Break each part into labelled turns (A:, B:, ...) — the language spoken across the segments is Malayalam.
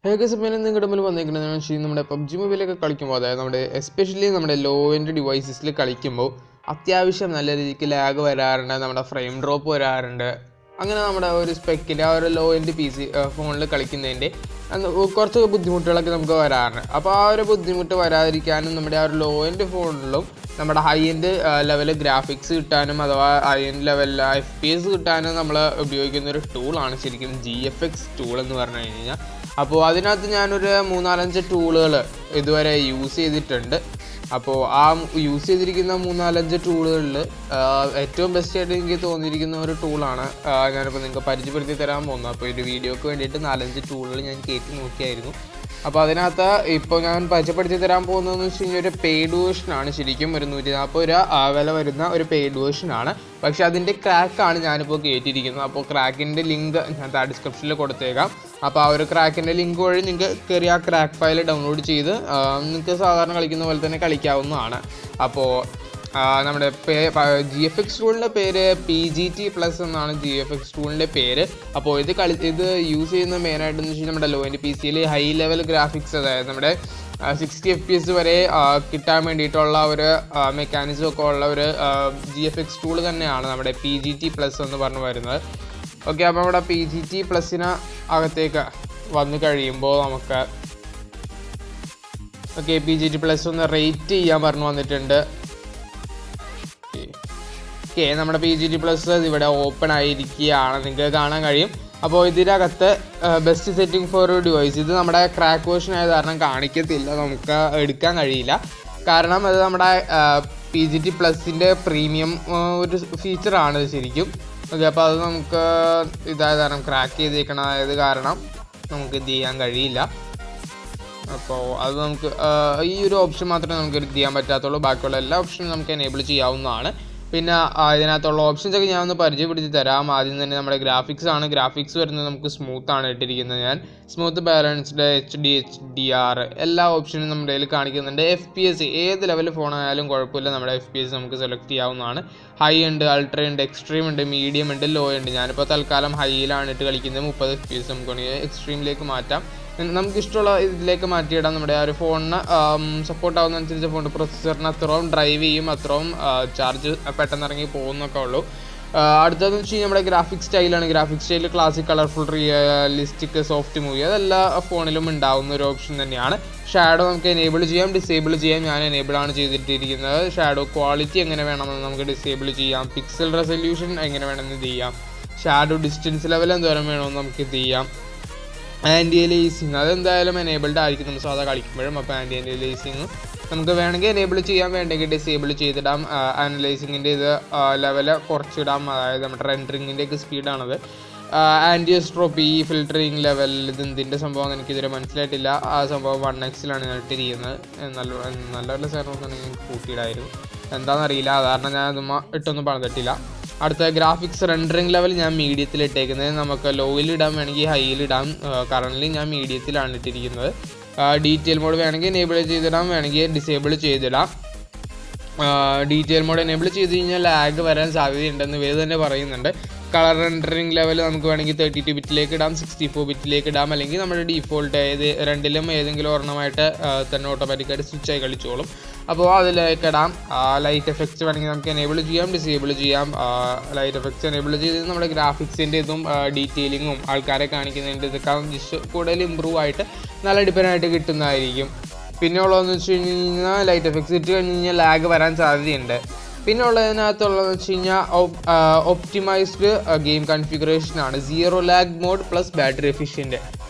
A: ഏകദേശം നിങ്ങളുടെ മുന്നിൽ വന്നിരിക്കുന്നത് വെച്ചാൽ നമ്മുടെ PUBG മൊബൈലൊക്കെ കളിക്കുമ്പോൾ, അതായത് നമ്മുടെ എസ്പെഷ്യലി നമ്മുടെ ലോ എൻഡ് ഡിവൈസസിൽ കളിക്കുമ്പോൾ അത്യാവശ്യം നല്ല രീതിക്ക് ലാഗ് വരാറുണ്ട്, നമ്മുടെ ഫ്രെയിം ഡ്രോപ്പ് വരാറുണ്ട്. അങ്ങനെ നമ്മുടെ ഒരു സ്പെക്കിൻ്റെ ആ ഒരു ലോ എൻഡ് ഫോണിൽ കളിക്കുന്നതിൻ്റെ കുറച്ച് ബുദ്ധിമുട്ടുകളൊക്കെ നമുക്ക് വരാറുണ്ട്. അപ്പോൾ ആ ഒരു ബുദ്ധിമുട്ട് വരാതിരിക്കാനും നമ്മുടെ ആ ഒരു ലോ എൻഡ് ഫോണിലും നമ്മുടെ ഹൈ എൻഡ് ലെവൽ ഗ്രാഫിക്സ് കിട്ടാനും അഥവാ ഹൈ എൻഡ് ലെവൽ FPS കിട്ടാനും നമ്മൾ ഉപയോഗിക്കുന്ന ഒരു ടൂളാണ് ശരിക്കും GFX ടൂൾ എന്ന് പറഞ്ഞു കഴിഞ്ഞാൽ. അപ്പോൾ അതിനകത്ത് ഞാനൊരു 3-4 ടൂളുകൾ ഇതുവരെ യൂസ് ചെയ്തിട്ടുണ്ട്. അപ്പോൾ ആ യൂസ് ചെയ്തിരിക്കുന്ന 3-4 ടൂളുകളിൽ ഏറ്റവും ബെസ്റ്റായിട്ട് എനിക്ക് തോന്നിയിരിക്കുന്ന ഒരു ടൂളാണ് ഞാനിപ്പോൾ നിങ്ങൾക്ക് പരിചയപ്പെടുത്തി തരാൻ പോകുന്നത്. അപ്പോൾ ഒരു വീഡിയോക്ക് വേണ്ടിയിട്ട് 4-5 ടൂളുകൾ ഞാൻ കയറ്റി നോക്കിയായിരുന്നു. അപ്പോൾ അതിനകത്ത് ഇപ്പോൾ ഞാൻ പരിചയപ്പെടുത്തി തരാൻ പോകുന്നതെന്ന് വെച്ച് കഴിഞ്ഞാൽ ഒരു പെയ്ഡ് വേർഷനാണ്. ശരിക്കും ഒരു 140 രൂപ വില വരുന്ന ഒരു പെയ്ഡ് വേർഷനാണ്. പക്ഷേ അതിൻ്റെ ക്രാക്കാണ് ഞാനിപ്പോൾ കയറ്റിയിരിക്കുന്നത്. അപ്പോൾ ക്രാക്കിൻ്റെ ലിങ്ക് ഞാൻ ഡിസ്ക്രിപ്ഷനിൽ കൊടുത്തേക്കാം. അപ്പോൾ ആ ഒരു ക്രാക്കിൻ്റെ ലിങ്ക് വഴി നിങ്ങൾക്ക് കയറി ആ ക്രാക്ക് ഫയൽ ഡൗൺലോഡ് ചെയ്ത് നിങ്ങൾക്ക് സാധാരണ കളിക്കുന്ന പോലെ തന്നെ കളിക്കാവുന്നതാണ്. അപ്പോൾ നമ്മുടെ GFX ടൂളിൻ്റെ പേര് PGT+ എന്നാണ് GFX ടൂളിൻ്റെ പേര്. അപ്പോൾ ഇത് യൂസ് ചെയ്യുന്ന മെയിനായിട്ടെന്ന് വെച്ചാൽ നമ്മുടെ ലോ എൻഡ് PC യിൽ ഹൈ ലെവൽ ഗ്രാഫിക്സ്, അതായത് നമ്മുടെ 60 FPS വരെ കിട്ടാൻ വേണ്ടിയിട്ടുള്ള ഒരു മെക്കാനിസം ഒക്കെ ഉള്ള ഒരു GFX ടൂൾ തന്നെയാണ് നമ്മുടെ PGT+ എന്ന് പറഞ്ഞു വരുന്നത്. ഓക്കെ, അപ്പോൾ നമ്മുടെ PGT+ അകത്തേക്ക് വന്നു കഴിയുമ്പോൾ നമുക്ക് PGT+ ഒന്ന് റേറ്റ് ചെയ്യാൻ പറഞ്ഞു വന്നിട്ടുണ്ട്. നമ്മുടെ PGT+ ഇവിടെ ഓപ്പൺ ആയിരിക്കുകയാണ്, നിങ്ങൾക്ക് കാണാൻ കഴിയും. അപ്പോൾ ഇതിനകത്ത് ബെസ്റ്റ് സെറ്റിംഗ് ഫോർ ഡിവൈസ്, ഇത് നമ്മുടെ ക്രാക്ക് വേർഷൻ ആയ കാരണം കാണിക്കത്തില്ല, നമുക്ക് എടുക്കാൻ കഴിയില്ല. കാരണം അത് നമ്മുടെ PGT+ൻ്റെ പ്രീമിയം ഒരു ഫീച്ചറാണ് ശരിക്കും. ഓക്കെ, അപ്പോൾ അത് നമുക്ക് ഇതായത് കാരണം ക്രാക്ക് ചെയ്തേക്കണതായത് കാരണം നമുക്ക് ഇത് ചെയ്യാൻ കഴിയില്ല. അപ്പോൾ അത് നമുക്ക് ഈ ഒരു ഓപ്ഷൻ മാത്രമേ നമുക്ക് ഇത് ചെയ്യാൻ പറ്റാത്തുള്ളൂ. ബാക്കിയുള്ള എല്ലാ ഓപ്ഷനും നമുക്ക് എനേബിൾ ചെയ്യാവുന്നതാണ്. പിന്നെ ഇതിനകത്തുള്ള ഓപ്ഷൻസൊക്കെ ഞാൻ ഒന്ന് പരിചയപ്പെടുത്തി തരാം. ആദ്യം തന്നെ നമ്മുടെ ഗ്രാഫിക്സ് വരുന്നത് നമുക്ക് സ്മൂത്താണ് ഇട്ടിരിക്കുന്നത്. ഞാൻ സ്മൂത്ത്, ബാലൻസ്ഡ്, HD, HDR എല്ലാ ഓപ്ഷനും നമ്മുടെ കയ്യിൽ കാണിക്കുന്നുണ്ട്. FPS ഏത് ലെവൽ ഫോണായാലും കുഴപ്പമില്ല, നമ്മുടെ FPS നമുക്ക് സെലക്ട് ചെയ്യാവുന്നതാണ്. ഹൈ ഉണ്ട്, അൾട്ര ഉണ്ട്, എക്സ്ട്രീം ഉണ്ട്, മീഡിയം ഉണ്ട്, ലോ ഉണ്ട്. ഞാനിപ്പോൾ തൽക്കാലം ഹൈയിലാണ് ഇട്ട് കളിക്കുന്നത്. 30 FPS നമുക്ക് വേണമെങ്കിൽ എക്സ്ട്രീമിലേക്ക് മാറ്റാം. നമുക്കിഷ്ടമുള്ള ഇതിലേക്ക് മാറ്റിയിടാം. നമ്മുടെ ആ ഒരു ഫോണിന് സപ്പോർട്ട് ആവുന്നതനുസരിച്ച് ഫോണിൻ്റെ പ്രൊസസ്സറിന് അത്രയും ഡ്രൈവ് ചെയ്യും, അത്രയും ചാർജ് പെട്ടെന്ന് ഇറങ്ങി പോകുന്നൊക്കെ ഉള്ളൂ. അടുത്തതെന്ന് വെച്ച് കഴിഞ്ഞാൽ നമ്മുടെ ഗ്രാഫിക്സ് സ്റ്റൈലാണ്. Graphics style classic, colourful, realistic, soft movie അതെല്ലാ ഫോണിലും ഉണ്ടാവുന്ന ഒരു ഓപ്ഷൻ തന്നെയാണ്. ഷാഡോ നമുക്ക് എനേബിൾ ചെയ്യാം, ഡിസേബിൾ ചെയ്യാം. ഞാൻ എനേബിളാണ് ചെയ്തിട്ടിരിക്കുന്നത്. ഷാഡോ ക്വാളിറ്റി എങ്ങനെ വേണമെന്ന് നമുക്ക് ഡിസേബിൾ ചെയ്യാം. പിക്സൽ റെസൊല്യൂഷൻ എങ്ങനെ വേണമെന്ന് ഇത് ചെയ്യാം. ഷാഡോ ഡിസ്റ്റൻസ് ലെവൽ എന്തോരം വേണമെന്ന് നമുക്ക് ഇത് ചെയ്യാം. ആൻറ്റി അലൈസിങ് അതെന്തായാലും എനേബിൾഡ് ആയിരിക്കും നമ്മൾ സാധാ കളിക്കുമ്പോഴും. അപ്പോൾ ആൻറ്റി അലൈസിങ് നമുക്ക് വേണമെങ്കിൽ എനേബിൾ ചെയ്യാൻ, വേണ്ടെങ്കിൽ ഡിസേബിൾ ചെയ്തിടാം. അനലൈസിങ്ങിൻ്റെ ഇത് ലെവൽ കുറച്ചിടാം, അതായത് നമ്മുടെ റെൻഡറിങ്ങിൻ്റെയൊക്കെ സ്പീഡാണത്. ആൻറ്റിയോസ്ട്രോപ്പി, ഫിൽറ്ററിങ് ലെവൽ, ഇതിൻ്റെ സംഭവം എനിക്കിതുവരെ മനസ്സിലായിട്ടില്ല. ആ സംഭവം 1x ഞാൻ ഇട്ടിരിക്കുന്നത്. നല്ല സാധനമൊന്നും എനിക്ക് കൂട്ടിയിടായിരുന്നു, എന്താണെന്നറിയില്ല, കാരണം ഞാൻ അതുമ്മ ഇട്ടൊന്നും പറഞ്ഞിട്ടില്ല. അടുത്ത ഗ്രാഫിക്സ് റെൻഡറിങ് ലെവൽ ഞാൻ മീഡിയത്തിൽ ഇട്ടേക്കുന്നത്. നമുക്ക് ലോയിൽ ഇടാൻ വേണമെങ്കിൽ ഹൈയിൽ ഇടാം. കറൻ്റ് ഞാൻ മീഡിയത്തിലാണ് ഇട്ടിരിക്കുന്നത്. ഡീറ്റെയിൽ മോഡ് വേണമെങ്കിൽ എനേബിൾ ചെയ്തിടാം, വേണമെങ്കിൽ ഡിസേബിൾ ചെയ്തിടാം. ഡീറ്റെയിൽ മോഡ് എനേബിൾ ചെയ്ത് കഴിഞ്ഞാൽ ലാഗ് വരാൻ സാധ്യതയുണ്ടെന്ന് ഇവർ തന്നെ പറയുന്നുണ്ട്. കളർ റെൻഡറിങ് ലെവൽ നമുക്ക് വേണമെങ്കിൽ 32 ബിറ്റിലേക്ക് ഇടാം, 64 ബിറ്റിലേക്ക് ഇടാം, അല്ലെങ്കിൽ നമ്മുടെ ഡീഫോൾട്ട് രണ്ടിലും ഏതെങ്കിലും ഒരെണ്ണമായിട്ട് തന്നെ ഓട്ടോമാറ്റിക്കായിട്ട് സ്വിച്ചായി കളിച്ചോളും. അപ്പോൾ അതിലേക്ക് ഇടാം. ലൈറ്റ് എഫക്ട്സ് വേണമെങ്കിൽ നമുക്ക് എനേബിൾ ചെയ്യാം, ഡിസേബിൾ ചെയ്യാം. ലൈറ്റ് എഫക്ട്സ് എനേബിൾ ചെയ്ത് നമ്മുടെ ഗ്രാഫിക്സിൻ്റെ ഇതും ഡീറ്റെയിലിങ്ങും ആൾക്കാരെ കാണിക്കുന്നതിൻ്റെ ഇതൊക്കെ കൂടുതൽ ഇമ്പ്രൂവ് ആയിട്ട് നല്ല ഡിപ്പെൻഡായിട്ട് കിട്ടുന്നതായിരിക്കും. പിന്നെ ഉള്ളതെന്ന് വെച്ച് കഴിഞ്ഞാൽ ലൈറ്റ് എഫക്ട്സ് ഇട്ട് കഴിഞ്ഞ് കഴിഞ്ഞാൽ ലാഗ് വരാൻ സാധ്യതയുണ്ട്. പിന്നെ ഉള്ളതിനകത്തുള്ളതെന്ന് വെച്ച് കഴിഞ്ഞാൽ ഒപ്റ്റിമൈസ്ഡ് ഗെയിം കൺഫിഗറേഷനാണ്. 0 lag mode plus battery efficient.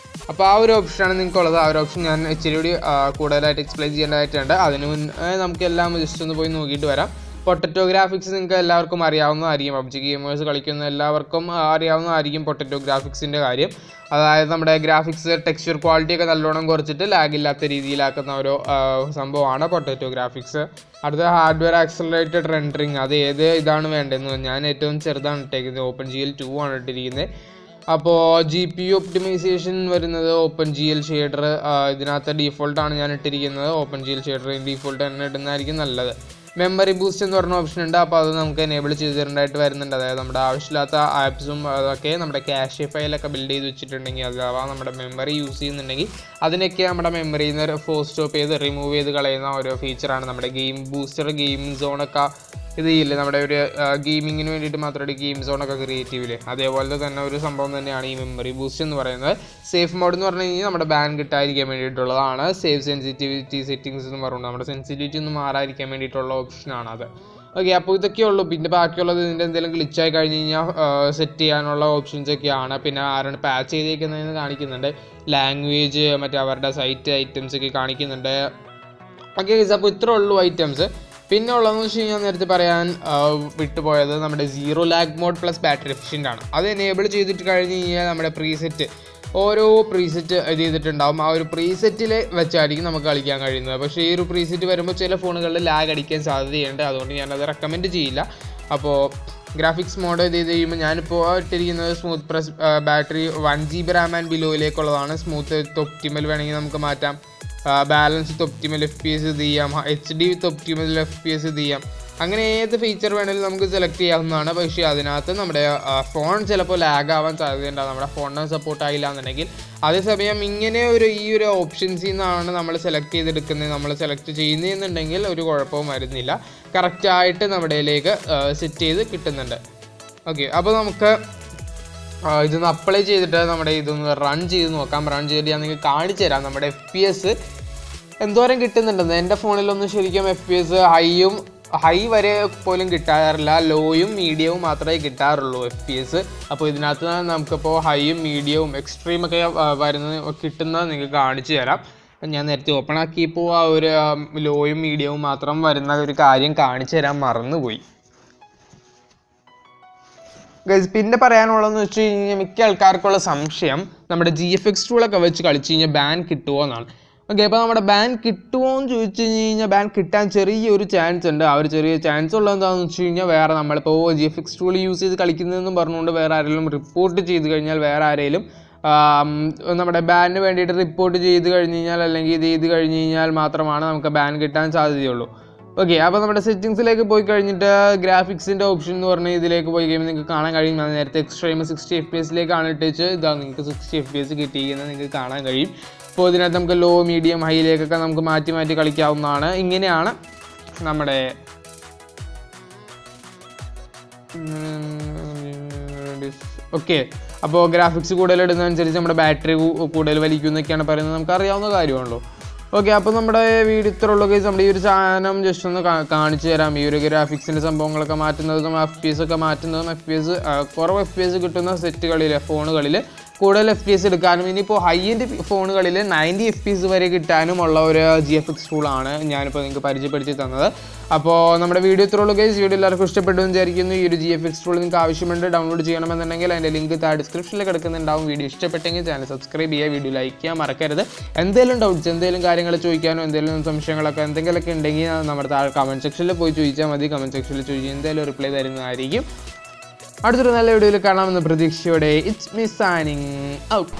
A: അപ്പോൾ ആ ഒരു ഓപ്ഷനാണ് നിങ്ങൾക്കുള്ളത്. ആ ഒരു ഓപ്ഷൻ ഞാൻ ഇച്ചിരി കൂടി കൂടുതലായിട്ട് എക്സ്പ്ലെയിൻ ചെയ്യേണ്ടതായിട്ടുണ്ട്. അതിന് മുന്നേ നമുക്കെല്ലാം ജസ്റ്റ് ഒന്ന് പോയി നോക്കിയിട്ട് വരാം. പൊട്ടറ്റോ ഗ്രാഫിക്സ് നിങ്ങൾക്ക് എല്ലാവർക്കും അറിയാവുന്നതായിരിക്കും. PUBG ഗെയിമേഴ്സ് കളിക്കുന്ന എല്ലാവർക്കും അറിയാവുന്നതായിരിക്കും പൊട്ടറ്റോ ഗ്രാഫിക്സിൻ്റെ കാര്യം. അതായത് നമ്മുടെ ഗ്രാഫിക്സ് ടെക്സ്ചർ ക്വാളിറ്റി ഒക്കെ നല്ലോണം കുറച്ചിട്ട് ലാഗില്ലാത്ത രീതിയിലാക്കുന്ന ഒരു സംഭവമാണ് പൊട്ടറ്റോ ഗ്രാഫിക്സ്. അടുത്ത ഹാർഡ്വെയർ ആക്സലറേറ്റഡ് റെൻഡറിങ്, അത് ഏത് ഇതാണ് വേണ്ടതെന്ന് ഞാൻ ഏറ്റവും ചെറുതാണ് ഇട്ടേക്കുന്നത്. OpenGL 2 ആണ് ഇട്ടിരിക്കുന്നത്. അപ്പോൾ GPU ഒപ്റ്റിമൈസേഷൻ വരുന്നത് OpenGL ഷെയ്ഡർ ഇതിനകത്ത് ഡീഫോൾട്ടാണ് ഞാൻ ഇട്ടിരിക്കുന്നത്. OpenGL ഷെയ്ഡർ ഡീഫോൾട്ട് തന്നെ ഇടുന്നതായിരിക്കും നല്ലത്. മെമ്മറി ബൂസ്റ്റ് എന്ന് പറഞ്ഞ ഓപ്ഷൻ ഉണ്ട്. അപ്പോൾ അത് നമുക്ക് എനേബിൾ ചെയ്ത് തരേണ്ടതായിട്ട് വരുന്നുണ്ട്. അതായത് നമ്മുടെ ആവശ്യമില്ലാത്ത ആപ്സും അതൊക്കെ നമ്മുടെ ക്യാഷ് ഫയലൊക്കെ ബിൽഡ് ചെയ്ത് വെച്ചിട്ടുണ്ടെങ്കിൽ അഥവാ നമ്മുടെ മെമ്മറി യൂസ് ചെയ്യുന്നുണ്ടെങ്കിൽ അതിനൊക്കെ നമ്മുടെ മെമ്മറിയിൽ നിന്ന് ഫോഴ്സ് സ്റ്റോപ്പ് ചെയ്ത് റിമൂവ് ചെയ്ത് കളയുന്ന ഓരോ ഫീച്ചറാണ് നമ്മുടെ ഗെയിം ബൂസ്റ്റർ. ഗെയിം സോണൊക്കെ ഇത് ചെയ്യില്ലേ, നമ്മുടെ ഒരു ഗെയിമിങ്ങിന് വേണ്ടിയിട്ട് മാത്രമായിട്ട് ഗെയിം സോണൊക്കെ ക്രിയേറ്റ് ചെയ്യില്ലേ, അതേപോലെ തന്നെ ഒരു സംഭവം തന്നെയാണ് ഈ മെമ്മറി ബൂസ്റ്റ് എന്ന് പറയുന്നത്. സേഫ് മോഡ് എന്ന് പറഞ്ഞു കഴിഞ്ഞാൽ നമ്മുടെ ബാൻ കിട്ടാതിരിക്കാൻ വേണ്ടിയിട്ടുള്ളതാണ്. സേഫ് സെൻസിറ്റിവിറ്റി സെറ്റിംഗ്സ് എന്ന് പറയുന്നത് നമ്മുടെ സെൻസിറ്റിവിറ്റി ഒന്നും മാറാതിരിക്കാൻ വേണ്ടിയിട്ടുള്ള ഓപ്ഷനാണ് അത്. ഓക്കെ, അപ്പോൾ ഇതൊക്കെ ഉള്ളൂ. പിന്നെ ബാക്കിയുള്ളത് ഇതിൻ്റെ എന്തെങ്കിലും ഗ്ലിച്ചായി കഴിഞ്ഞ് കഴിഞ്ഞാൽ സെറ്റ് ചെയ്യാനുള്ള ഓപ്ഷൻസ് ഒക്കെയാണ്. പിന്നെ ആരാണ് പാച്ച് ചെയ്തേക്കുന്നതെന്ന് കാണിക്കുന്നുണ്ട്. ലാംഗ്വേജ്, മറ്റേ അവരുടെ സൈറ്റ് ഐറ്റംസ് ഒക്കെ കാണിക്കുന്നുണ്ട്. ഓക്കെ ഗൈസ്, അപ്പോൾ ഇത്രേ ഉള്ളൂ ഐറ്റംസ്. പിന്നെ ഉള്ളതെന്ന് വെച്ച് കഴിഞ്ഞാൽ നേരത്തെ പറയാൻ വിട്ടുപോയത് നമ്മുടെ 0 lag mode plus battery efficient ആണ്. അത് എനേബിൾ ചെയ്തിട്ട് കഴിഞ്ഞ് കഴിഞ്ഞാൽ നമ്മുടെ പ്രീസെറ്റ് ഓരോ പ്രീസെറ്റ് ഇത് ചെയ്തിട്ടുണ്ടാവും. ആ ഒരു പ്രീസെറ്റിൽ വെച്ചായിരിക്കും നമുക്ക് കളിക്കാൻ കഴിയുന്നത്. പക്ഷേ ഈ ഒരു പ്രീസെറ്റ് വരുമ്പോൾ ചില ഫോണുകളിൽ ലാഗ് അടിക്കാൻ സാധ്യതയുണ്ട്. അതുകൊണ്ട് ഞാനത് റെക്കമെൻഡ് ചെയ്യില്ല. അപ്പോൾ ഗ്രാഫിക്സ് മോഡ് ഇത് ചെയ്യുമ്പോൾ ഞാനിപ്പോൾ ഇട്ടിരിക്കുന്നത് smooth plus battery 1 GB RAM and ബിലോയിലേക്കുള്ളതാണ്. സ്മൂത്ത് വിത്ത് ഒപ്റ്റിമൽ വേണമെങ്കിൽ നമുക്ക് മാറ്റാം. ബാലൻസ് വിത്ത് ഒപ്റ്റിമൽ FPS ഇത് ചെയ്യാം. HD വിത്ത് ഒപ്റ്റിമൽ FPS ഇത് ചെയ്യാം. അങ്ങനെ ഏത് ഫീച്ചർ വേണമെങ്കിലും നമുക്ക് സെലക്ട് ചെയ്യാവുന്നതാണ്. പക്ഷേ അതിനകത്ത് നമ്മുടെ ഫോൺ ചിലപ്പോൾ ലാഗ് ആവാൻ സാധ്യതയുണ്ടാകും, നമ്മുടെ ഫോണിന് സപ്പോർട്ട് ആയില്ല എന്നുണ്ടെങ്കിൽ. അതേസമയം ഇങ്ങനെ ഈ ഒരു ഓപ്ഷൻസിൽ നിന്നാണ് നമ്മൾ സെലക്ട് ചെയ്തെടുക്കുന്നത്, നമ്മൾ സെലക്ട് ചെയ്യുന്നതെന്നുണ്ടെങ്കിൽ ഒരു കുഴപ്പവും വരുന്നില്ല. കറക്റ്റായിട്ട് നമ്മുടെയിലേക്ക് സെറ്റ് ചെയ്ത് കിട്ടുന്നുണ്ട്. ഓക്കെ, അപ്പോൾ നമുക്ക് ഇതൊന്ന് അപ്ലൈ ചെയ്തിട്ട് നമ്മുടെ ഇതൊന്ന് റൺ ചെയ്ത് നോക്കാം. റൺ ചെയ്തിട്ട് ഞാൻ നിങ്ങൾക്ക് കാണിച്ചു തരാം നമ്മുടെ FPS എന്തോരം കിട്ടുന്നുണ്ടെന്ന്. എൻ്റെ ഫോണിലൊന്നും ശരിക്കും FPS ഹൈ വരെ പോലും കിട്ടാറില്ല, ലോയും മീഡിയവും മാത്രമേ കിട്ടാറുള്ളൂ FPS. അപ്പോൾ ഇതിനകത്ത് നമുക്കിപ്പോൾ ഹൈയും മീഡിയവും എക്സ്ട്രീമൊക്കെ കിട്ടുന്നത് നിങ്ങൾക്ക് കാണിച്ചു തരാം. ഞാൻ നേരത്തെ ഓപ്പൺ ആക്കിയപ്പോൾ ആ ഒരു ലോയും മീഡിയവും മാത്രം വരുന്ന ഒരു കാര്യം കാണിച്ചു തരാൻ മറന്നുപോയി. പിന്നെ പറയാനുള്ളതെന്ന് വെച്ച് കഴിഞ്ഞാൽ മിക്ക ആൾക്കാർക്കുള്ള സംശയം നമ്മുടെ GFX ടൂളൊക്കെ വെച്ച് കളിച്ച് കഴിഞ്ഞാൽ ബാൻ കിട്ടുമോ എന്നാണ്. ഓക്കെ, അപ്പോൾ നമ്മുടെ ബാൻ കിട്ടുമോ എന്ന് ചോദിച്ചു കഴിഞ്ഞാൽ ബാൻ കിട്ടാൻ ചെറിയൊരു ചാൻസ് ഉണ്ട്. ആ ഒരു ചെറിയ ചാൻസ് ഉള്ളത് എന്താണെന്ന് വെച്ച് കഴിഞ്ഞാൽ വേറെ നമ്മളിപ്പോൾ GFX ടൂൾ യൂസ് ചെയ്ത് കളിക്കുന്നതെന്നും പറഞ്ഞുകൊണ്ട് വേറെ ആരെങ്കിലും റിപ്പോർട്ട് ചെയ്ത് കഴിഞ്ഞാൽ, വേറെ ആരെങ്കിലും നമ്മുടെ ബാനിന് വേണ്ടിയിട്ട് റിപ്പോർട്ട് ചെയ്ത് കഴിഞ്ഞ് കഴിഞ്ഞാൽ അല്ലെങ്കിൽ ഇത് ചെയ്ത് കഴിഞ്ഞ് കഴിഞ്ഞാൽ മാത്രമാണ് നമുക്ക് ബാൻ കിട്ടാൻ സാധ്യതയുള്ളൂ. ഓക്കെ, അപ്പോൾ നമ്മുടെ സെറ്റിങ്സിലേക്ക് പോയി കഴിഞ്ഞിട്ട് ഗ്രാഫിക്സിൻ്റെ ഓപ്ഷൻ എന്ന് പറഞ്ഞാൽ ഇതിലേക്ക് പോയി കഴിയുമ്പോൾ നിങ്ങൾക്ക് കാണാൻ കഴിയും. ഞാൻ നേരത്തെ എക്സ്ട്രീം 60 FPS ഇട്ടിച്ച് ഇതാ നിങ്ങൾക്ക് 60 FPS കിട്ടിയിരിക്കുന്നത് നിങ്ങൾക്ക് കാണാൻ കഴിയും. അപ്പോൾ ഇതിനകത്ത് നമുക്ക് ലോ മീഡിയം ഹൈയിലേക്കൊക്കെ നമുക്ക് മാറ്റി മാറ്റി കളിക്കാവുന്നതാണ്. ഇങ്ങനെയാണ് നമ്മുടെ ഓക്കെ. അപ്പോൾ ഗ്രാഫിക്സ് കൂടുതൽ ഇടുന്നതനുസരിച്ച് നമ്മുടെ ബാറ്ററി കൂടുതൽ വലിക്കുന്നൊക്കെയാണ് പറയുന്നത്, നമുക്ക് അറിയാവുന്ന കാര്യമാണല്ലോ. ഓക്കെ, അപ്പോൾ നമ്മുടെ വീഡിയോ ഇത്ര ഉള്ള കേസ് നമ്മുടെ ഈ ഒരു സാധനം ജസ്റ്റ് ഒന്ന് കാണിച്ചു തരാം. ഈ ഒരു ഗ്രാഫിക്സിൻ്റെ സംഭവങ്ങളൊക്കെ മാറ്റുന്നതും FPS ഒക്കെ മാറ്റുന്നതും കുറവ് FPS കിട്ടുന്ന സെറ്റുകളിൽ ഫോണുകളിൽ കൂടുതൽ FPS എടുക്കാനും ഇനിയിപ്പോൾ ഹൈ എൻഡ് ഫോണുകളിൽ 90 FPS വരെ കിട്ടാനുമുള്ള ഒരു GFX ടൂളാണ് ഞാനിപ്പോൾ നിങ്ങൾക്ക് പരിചയപ്പെടുത്തി തന്നത്. അപ്പോൾ നമ്മുടെ വീഡിയോ ഇത്ര ഉള്ളൂ ഗൈസ്. വീഡിയോ എല്ലാവർക്കും ഇഷ്ടപ്പെട്ടു എന്ന് വിചാരിക്കുന്നു. ഈ ഒരു GFX ടൂൾ നിങ്ങൾക്ക് ആവശ്യമുണ്ട്, ഡൗൺലോഡ് ചെയ്യണമെന്നുണ്ടെങ്കിൽ അതിൻ്റെ ലിങ്ക് ഡിസ്ക്രിപ്ഷനിൽ കിടക്കുന്നുണ്ടാവും. വീഡിയോ ഇഷ്ടപ്പെട്ടെങ്കിൽ ചാനൽ സബ്സ്ക്രൈബ് ചെയ്യുക, വീഡിയോ ലൈക്ക് ചെയ്യാൻ മറക്കരുത്. എന്തെങ്കിലും ഡൗട്ട്സ്, എന്തെങ്കിലും കാര്യങ്ങൾ ചോദിക്കാനോ എന്തെങ്കിലും സംശയങ്ങളൊക്കെ എന്തെങ്കിലുമൊക്കെ ഉണ്ടെങ്കിൽ നമ്മുടെ താഴെ കമൻറ്റ് സെക്ഷനിൽ പോയി ചോദിച്ചാൽ മതി. കമൻറ്റ് സെക്ഷനിൽ ചോദിച്ചാൽ എന്തെങ്കിലും റിപ്ലൈ തരുന്നതായിരിക്കും. അടുത്തൊരു നല്ല വീഡിയോയിൽ കാണാമെന്ന പ്രതീക്ഷയോടെ ഇറ്റ്സ് മീ സൈനിങ് ഔട്ട്.